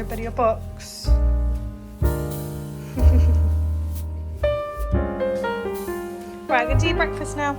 everybody a box. Right, I'm gonna do your breakfast now.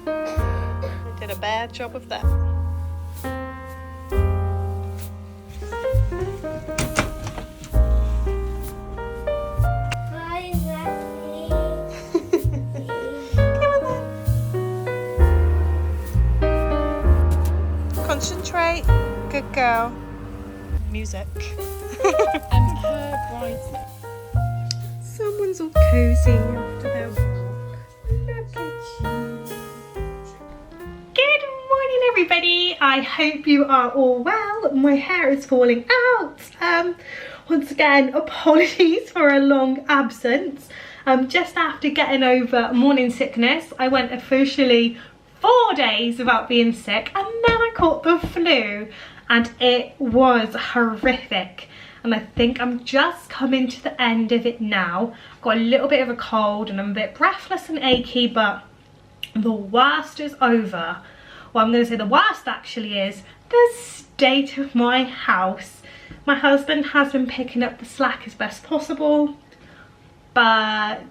I did a bad job of that. Hi, Natalie. Come on then. Concentrate. Good girl. Music. And her brightness. Someone's all cozy after their walk. Look at you. Good morning, everybody. I hope you are all well. My hair is falling out. Once again, apologies for a long absence. Just after getting over morning sickness, I went officially 4 days without being sick, and then I caught the flu, and it was horrific. And I think I'm just coming to the end of it now. I've got a little bit of a cold and I'm a bit breathless and achy, but the worst is over. Well, I'm going to say the worst actually is the state of my house. My husband has been picking up the slack as best possible, but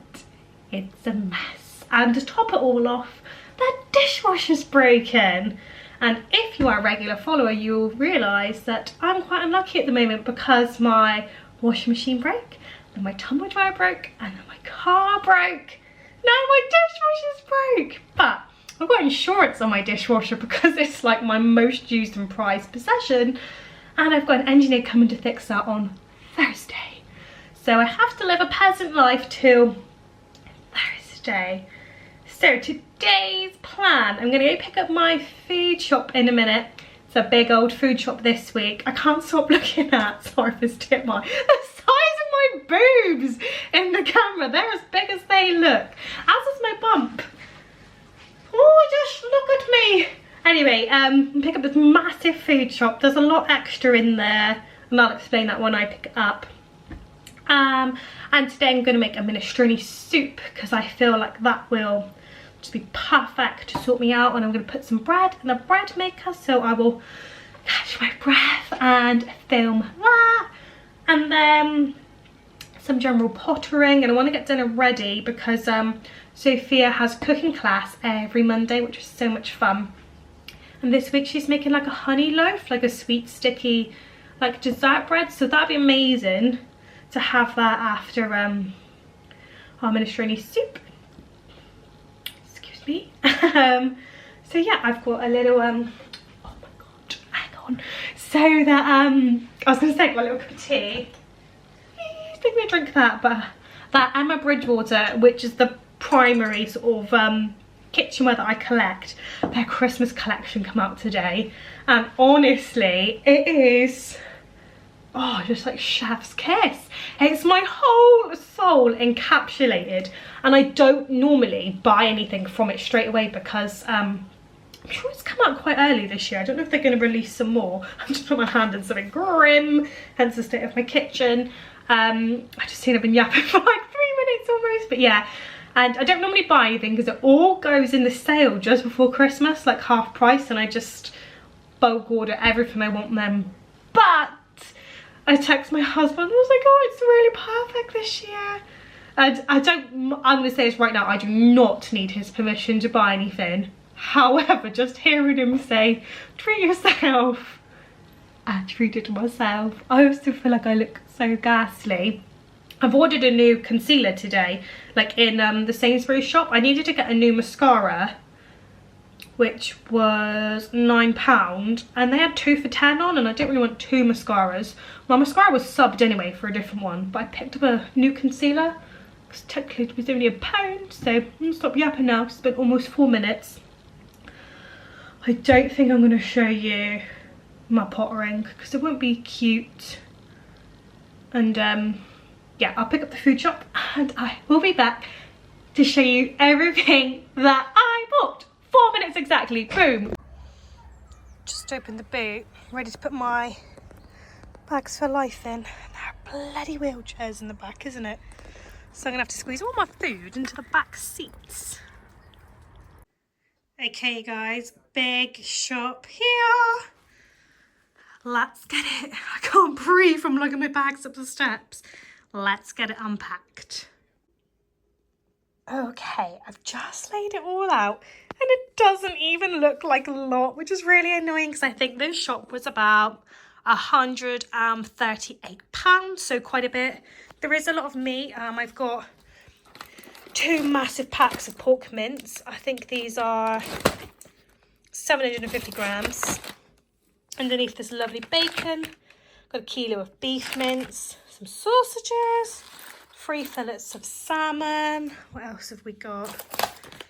it's a mess. And to top it all off, the dishwasher's broken. And if you are a regular follower, you'll realise that I'm quite unlucky at the moment because my washing machine broke, and my tumble dryer broke, and then my car broke. Now my dishwasher's broke. But I've got insurance on my dishwasher because it's like my most used and prized possession. And I've got an engineer coming to fix that on Thursday. So I have to live a peasant life till Thursday. So today's plan, I'm going to go pick up my food shop in a minute. It's a big old food shop this week. I can't stop looking at, sorry for this tip, the size of my boobs in the camera. They're as big as they look. As is my bump. Oh, just look at me. Anyway, pick up this massive food shop. There's a lot extra in there, and I'll explain that when I pick it up. And today I'm going to make a minestrone soup because I feel like that will just be perfect to sort me out. And I'm going to put some bread in the bread maker, so I will catch my breath and film that. And then some general pottering, and I want to get dinner ready because Sophia has cooking class every Monday, which is so much fun. And this week she's making like a honey loaf, like a sweet sticky like dessert bread, so that'd be amazing to have that after our minestrone soup. Excuse me. So yeah, I've got a little oh my god, hang on. So that I was gonna say, I've got a little cup of tea. Please make me drink that, but that Emma Bridgewater, which is the primary sort of kitchenware that I collect, their Christmas collection come out today, and honestly it is, oh, just like chef's kiss. It's my whole soul encapsulated, and I don't normally buy anything from it straight away because I'm sure it's come out quite early this year. I don't know if they're going to release some more. I'm just put my hand in something grim, hence the state of my kitchen. I just seen I've been yapping for like 3 minutes almost, but yeah. And I don't normally buy anything because it all goes in the sale just before Christmas, like half price, and I just bulk order everything I want then. But I text my husband and I was like, oh, it's really perfect this year. And I'm going to say this right now, I do not need his permission to buy anything. However, just hearing him say, treat yourself, I treated myself. I still feel like I look so ghastly. I've ordered a new concealer today, like in the Sainsbury's shop. I needed to get a new mascara, which was £9, and they had 2 for £10 on, and I didn't really want 2 mascaras. My mascara was subbed anyway for a different one, but I picked up a new concealer because technically it was only £1, so I'm gonna stop yapping now. It's been almost 4 minutes. I don't think I'm going to show you my pottering because it won't be cute. And yeah, I'll pick up the food shop and I will be back to show you everything that I bought. 4 minutes exactly, boom. Just opened the boot, ready to put my bags for life in. There are bloody wheelchairs in the back, isn't it? So I'm gonna have to squeeze all my food into the back seats. Okay guys, big shop here. Let's get it. I can't breathe from lugging my bags up the steps. Let's get it unpacked. Okay, I've just laid it all out and it doesn't even look like a lot, which is really annoying because I think this shop was about £138, so quite a bit. There is a lot of meat. I've got 2 massive packs of pork mince. I think these are 750 grams. Underneath this lovely bacon, got a kilo of beef mince, some sausages, 3 fillets of salmon. What else have we got?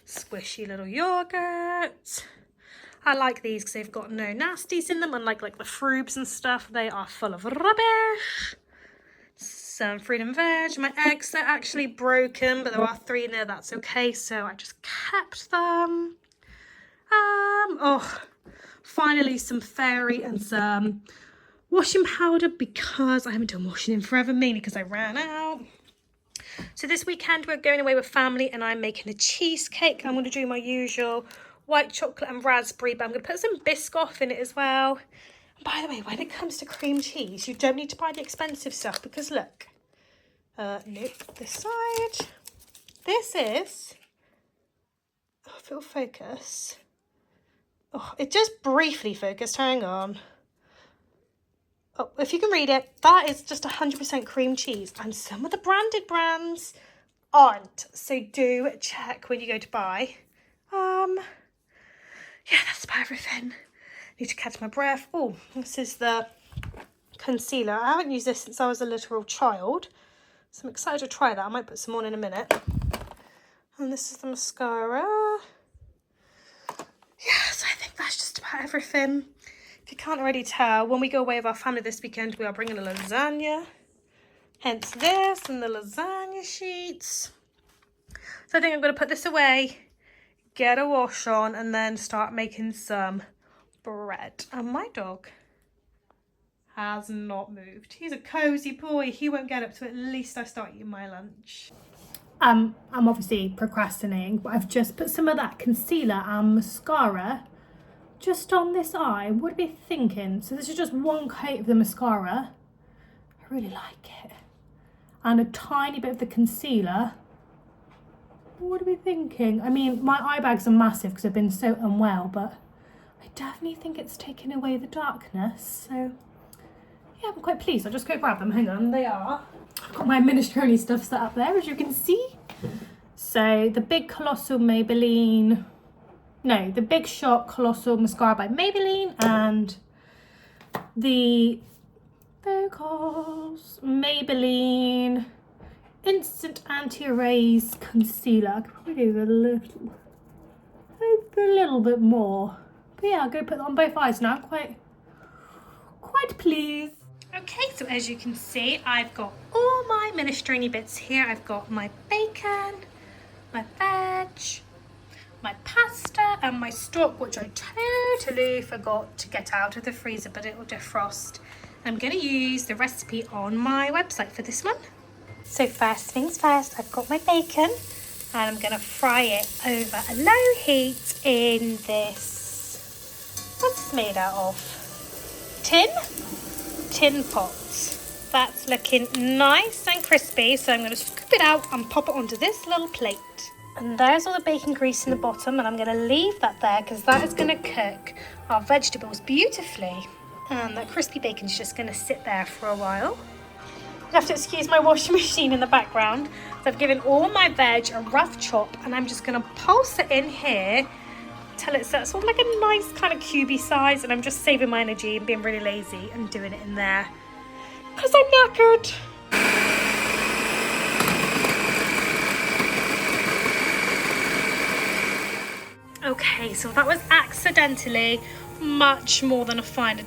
Squishy little yogurt. I like these because they've got no nasties in them, unlike like the Frubes and stuff. They are full of rubbish. Some fruit and veg. My eggs are actually broken, but there are 3 in there. That's okay. So I just kept them. Finally some fairy and some washing powder because I haven't done washing in forever, mainly because I ran out. So this weekend we're going away with family and I'm making a cheesecake. I'm going to do my usual white chocolate and raspberry, but I'm going to put some Biscoff in it as well. And by the way, when it comes to cream cheese, you don't need to buy the expensive stuff because look. Nope, this side. This is, if it'll focus. Oh, it just briefly focused, hang on. Oh, if you can read it, that is just 100% cream cheese. And some of the branded brands aren't. So do check when you go to buy. Yeah, that's about everything. Need to catch my breath. Oh, this is the concealer. I haven't used this since I was a literal child. So I'm excited to try that. I might put some on in a minute. And this is the mascara. Yes, I think that's just about everything. If you can't already tell, when we go away with our family this weekend, we are bringing a lasagna. Hence this and the lasagna sheets. So I think I'm going to put this away, get a wash on, and then start making some bread. And my dog has not moved. He's a cozy boy. He won't get up to at least I start eating my lunch. I'm obviously procrastinating, but I've just put some of that concealer and mascara just on this eye. What are we thinking? So this is just 1 coat of the mascara. I really like it. And a tiny bit of the concealer. What are we thinking? I mean, my eye bags are massive because I've been so unwell, but I definitely think it's taken away the darkness. So yeah, I'm quite pleased. I'll just go grab them. Hang on, they are. I've got my Minestrone stuff set up there, as you can see. So the Big Colossal Maybelline, no, the Big Shot Colossal Mascara by Maybelline, and the Focus Maybelline Instant Anti-Erase Concealer. I could probably do a little bit more. But yeah, I'll go put that on both eyes now. Quite pleased. Okay, so as you can see, I've got all my minestrone bits here. I've got my bacon, my veg, my pasta, and my stock, which I totally forgot to get out of the freezer, but it will defrost. I'm going to use the recipe on my website for this one. So first things first, I've got my bacon, and I'm going to fry it over a low heat in this, what's this made out of? Tin pot. That's looking nice and crispy, so I'm going to scoop it out and pop it onto this little plate. And there's all the bacon grease in the bottom, and I'm going to leave that there because that is going to cook our vegetables beautifully. And that crispy bacon's just going to sit there for a while. You have to excuse my washing machine in the background. So I've given all my veg a rough chop, and I'm just going to pulse it in here till it's sort of like a nice kind of cubey size, and I'm just saving my energy and being really lazy and doing it in there because I'm knackered. Okay, so that was accidentally much more than a finer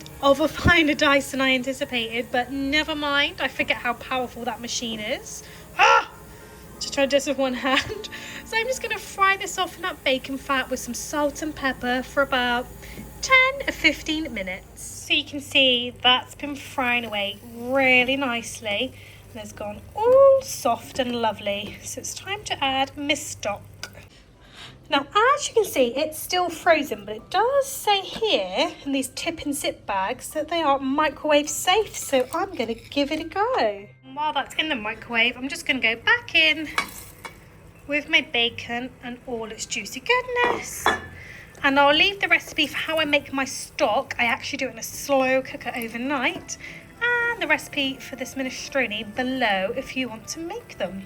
dice than I anticipated, but never mind. I forget how powerful that machine is. Just try to do this with one hand. So I'm just going to fry this off in that bacon fat with some salt and pepper for about 10 or 15 minutes. So you can see that's been frying away really nicely and it's gone all soft and lovely. So it's time to add my stock. Now, as you can see, it's still frozen, but it does say here in these tip and zip bags that they are microwave safe, so I'm going to give it a go. While that's in the microwave, I'm just going to go back in with my bacon and all its juicy goodness. And I'll leave the recipe for how I make my stock. I actually do it in a slow cooker overnight. And the recipe for this minestrone below if you want to make them.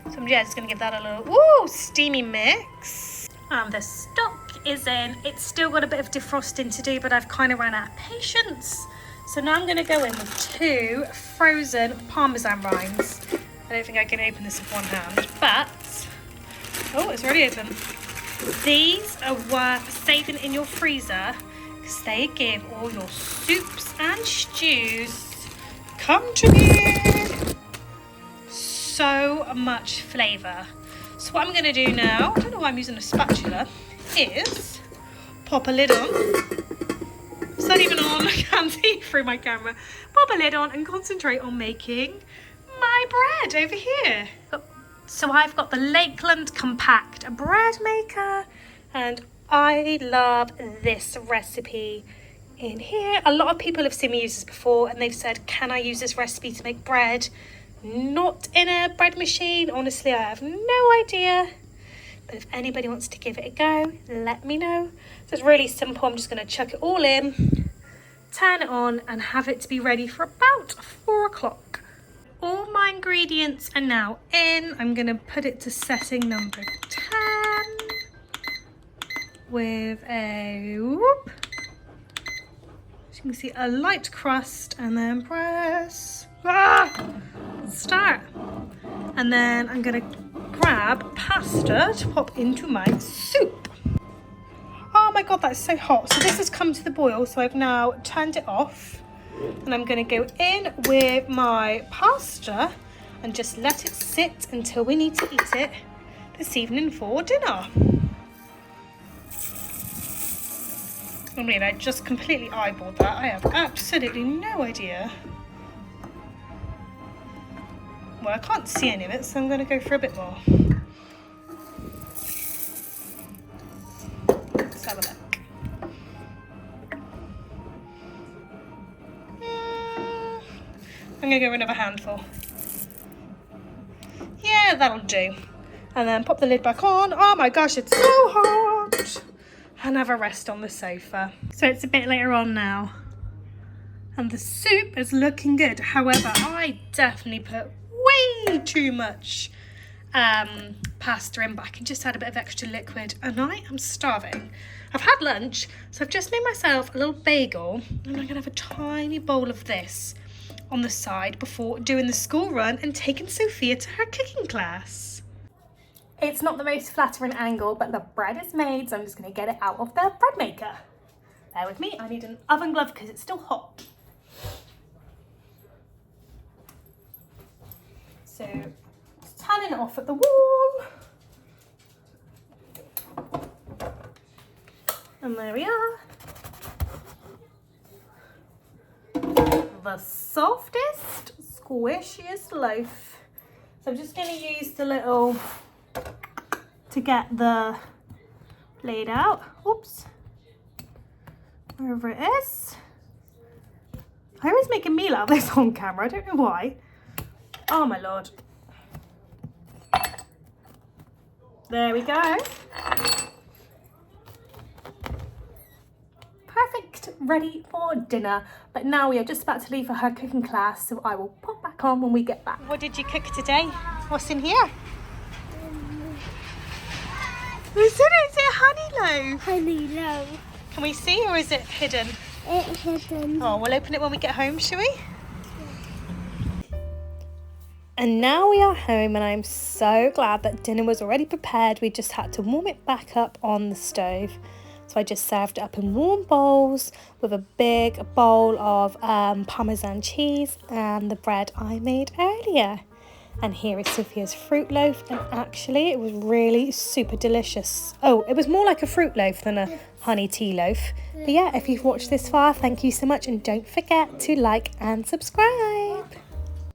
So I'm just going to give that a little steamy mix. The stock is in. It's still got a bit of defrosting to do, but I've kind of run out of patience. So now I'm going to go in with 2 frozen parmesan rinds. I don't think I can open this with one hand, but... oh, it's already open. These are worth saving in your freezer because they give all your soups and stews come to me. So much flavour. So what I'm going to do now, I don't know why I'm using a spatula, is pop a lid on. It's not even on, I can't see through my camera. Pop a lid on and concentrate on making my bread over here. So I've got the Lakeland Compact bread maker and I love this recipe in here. A lot of people have seen me use this before and they've said, can I use this recipe to make bread? Not in a bread machine. Honestly, I have no idea. But if anybody wants to give it a go, let me know. So it's really simple. I'm just going to chuck it all in, turn it on and have it to be ready for about 4 o'clock. All my ingredients are now in. I'm going to put it to setting number 10 with a whoop. As you can see, a light crust and then press start. And then I'm going to grab pasta to pop into my soup. Oh my god, that's so hot. So this has come to the boil, so I've now turned it off. And I'm going to go in with my pasta and just let it sit until we need to eat it this evening for dinner. I mean, I just completely eyeballed that. I have absolutely no idea. Well, I can't see any of it, so I'm going to go for a bit more. Let's have a look. I'm going to go for another handful. Yeah, that'll do. And then pop the lid back on. Oh my gosh, it's so hot. And have a rest on the sofa. So it's a bit later on now. And the soup is looking good. However, I definitely put way too much pasta in back and just add a bit of extra liquid. And I am starving. I've had lunch, so I've just made myself a little bagel. And I'm going to have a tiny bowl of this on the side before doing the school run and taking Sophia to her cooking class. It's not the most flattering angle, but the bread is made, so I'm just going to get it out of the bread maker. Bear with me, I need an oven glove because it's still hot. So, turning it off at the wall. And there we are. The softest, squishiest loaf. So I'm just going to use the little to get the blade out. Oops. Wherever it is. I always make a meal out of this on camera. I don't know why. Oh my lord. There we go. Perfect, ready for dinner. But now we are just about to leave for her cooking class, so I will pop back on when we get back. What did you cook today? What's in here? Is it a honey loaf? Honey loaf. Can we see, or is it hidden? It's hidden. Oh, we'll open it when we get home, shall we? And now we are home and I'm so glad that dinner was already prepared. We just had to warm it back up on the stove. So I just served it up in warm bowls with a big bowl of Parmesan cheese and the bread I made earlier. And here is Sophia's fruit loaf, and actually it was really super delicious. Oh, it was more like a fruit loaf than a honey tea loaf. But yeah, if you've watched this far, thank you so much, and don't forget to like and subscribe.